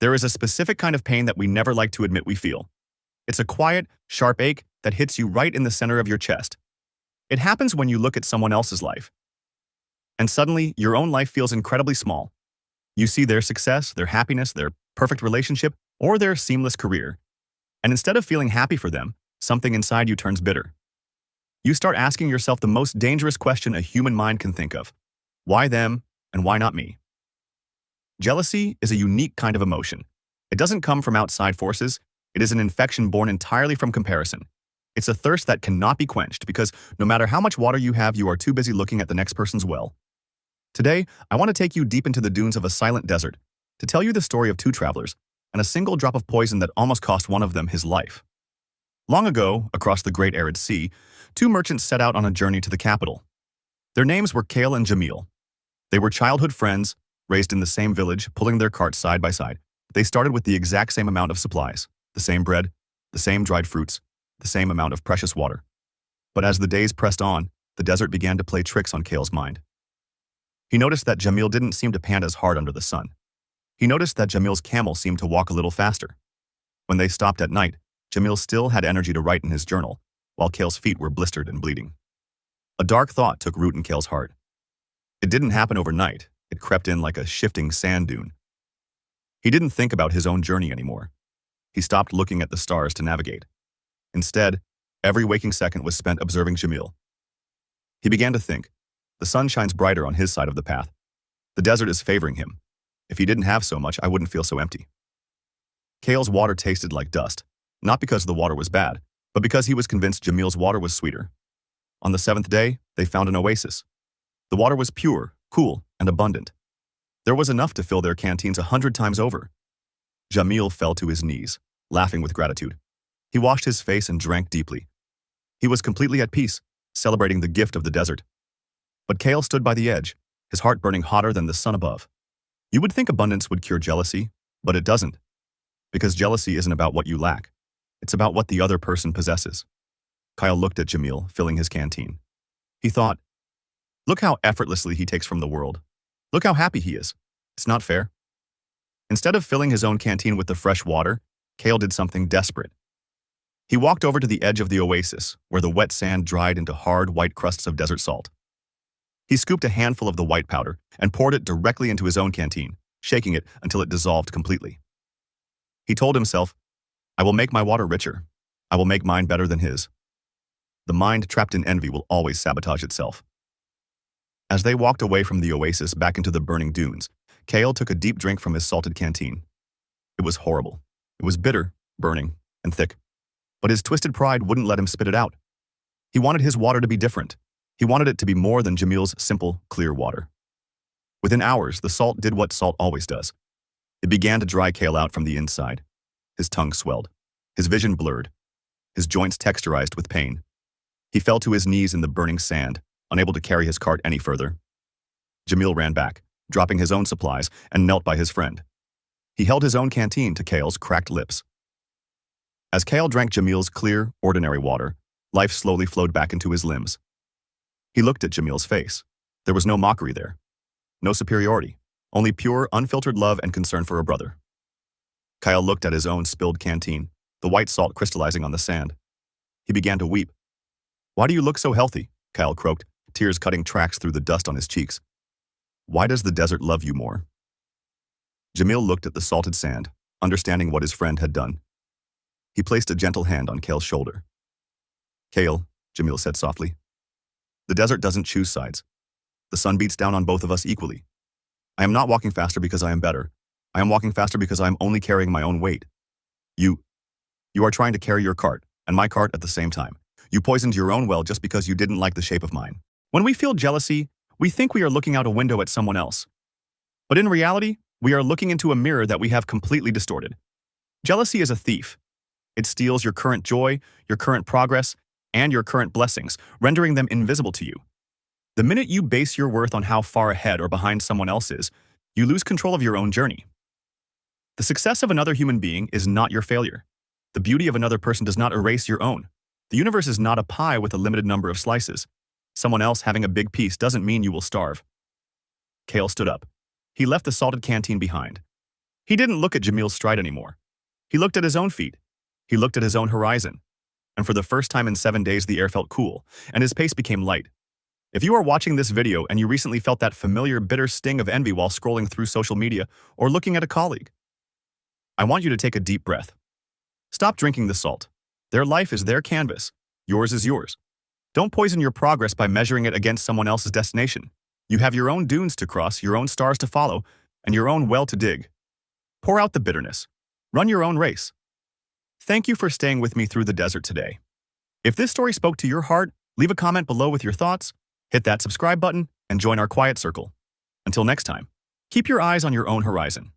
There is a specific kind of pain that we never like to admit we feel. It's a quiet, sharp ache that hits you right in the center of your chest. It happens when you look at someone else's life, and suddenly your own life feels incredibly small. You see their success, their happiness, their perfect relationship, or their seamless career. And instead of feeling happy for them, something inside you turns bitter. You start asking yourself the most dangerous question a human mind can think of. Why them, and why not me? Jealousy is a unique kind of emotion. It doesn't come from outside forces. It is an infection born entirely from comparison. It's a thirst that cannot be quenched because no matter how much water you have, you are too busy looking at the next person's well. Today, I want to take you deep into the dunes of a silent desert to tell you the story of two travelers and a single drop of poison that almost cost one of them his life. Long ago, across the great arid sea, two merchants set out on a journey to the capital. Their names were Kale and Jamil. They were childhood friends, raised in the same village, pulling their carts side by side. They started with the exact same amount of supplies, the same bread, the same dried fruits, the same amount of precious water. But as the days pressed on, the desert began to play tricks on Kale's mind. He noticed that Jamil didn't seem to pant as hard under the sun. He noticed that Jamil's camel seemed to walk a little faster. When they stopped at night, Jamil still had energy to write in his journal, while Kale's feet were blistered and bleeding. A dark thought took root in Kale's heart. It didn't happen overnight. It crept in like a shifting sand dune. He didn't think about his own journey anymore. He stopped looking at the stars to navigate. Instead, every waking second was spent observing Jamil. He began to think, the sun shines brighter on his side of the path. The desert is favoring him. If he didn't have so much, I wouldn't feel so empty. Kale's water tasted like dust, not because the water was bad, but because he was convinced Jamil's water was sweeter. On the seventh day, they found an oasis. The water was pure, cool, and abundant. There was enough to fill their canteens 100 times over. Jamil fell to his knees, laughing with gratitude. He washed his face and drank deeply. He was completely at peace, celebrating the gift of the desert. But Kale stood by the edge, his heart burning hotter than the sun above. You would think abundance would cure jealousy, but it doesn't. Because jealousy isn't about what you lack. It's about what the other person possesses. Kyle looked at Jamil, filling his canteen. He thought, look how effortlessly he takes from the world. Look how happy he is. It's not fair. Instead of filling his own canteen with the fresh water, Kale did something desperate. He walked over to the edge of the oasis, where the wet sand dried into hard, white crusts of desert salt. He scooped a handful of the white powder and poured it directly into his own canteen, shaking it until it dissolved completely. He told himself, I will make my water richer. I will make mine better than his. The mind trapped in envy will always sabotage itself. As they walked away from the oasis back into the burning dunes, Kale took a deep drink from his salted canteen. It was horrible. It was bitter, burning, and thick. But his twisted pride wouldn't let him spit it out. He wanted his water to be different. He wanted it to be more than Jamil's simple, clear water. Within hours, the salt did what salt always does. It began to dry Kale out from the inside. His tongue swelled. His vision blurred. His joints texturized with pain. He fell to his knees in the burning sand, unable to carry his cart any further. Jamil ran back, dropping his own supplies, and knelt by his friend. He held his own canteen to Kale's cracked lips. As Kale drank Jamil's clear, ordinary water, life slowly flowed back into his limbs. He looked at Jamil's face. There was no mockery there. No superiority. Only pure, unfiltered love and concern for a brother. Kyle looked at his own spilled canteen, the white salt crystallizing on the sand. He began to weep. Why do you look so healthy? Kyle croaked, tears cutting tracks through the dust on his cheeks. Why does the desert love you more? Jamil looked at the salted sand, understanding what his friend had done. He placed a gentle hand on Kale's shoulder. Kale, Jamil said softly, the desert doesn't choose sides. The sun beats down on both of us equally. I am not walking faster because I am better. I am walking faster because I am only carrying my own weight. You are trying to carry your cart, and my cart at the same time. You poisoned your own well just because you didn't like the shape of mine. When we feel jealousy, we think we are looking out a window at someone else. But in reality, we are looking into a mirror that we have completely distorted. Jealousy is a thief. It steals your current joy, your current progress, and your current blessings, rendering them invisible to you. The minute you base your worth on how far ahead or behind someone else is, you lose control of your own journey. The success of another human being is not your failure. The beauty of another person does not erase your own. The universe is not a pie with a limited number of slices. Someone else having a big piece doesn't mean you will starve. Kale stood up. He left the salted canteen behind. He didn't look at Jamil's stride anymore. He looked at his own feet. He looked at his own horizon. And for the first time in 7 days, the air felt cool, and his pace became light. If you are watching this video and you recently felt that familiar bitter sting of envy while scrolling through social media or looking at a colleague, I want you to take a deep breath. Stop drinking the salt. Their life is their canvas. Yours is yours. Don't poison your progress by measuring it against someone else's destination. You have your own dunes to cross, your own stars to follow, and your own well to dig. Pour out the bitterness. Run your own race. Thank you for staying with me through the desert today. If this story spoke to your heart, leave a comment below with your thoughts, hit that subscribe button, and join our quiet circle. Until next time, keep your eyes on your own horizon.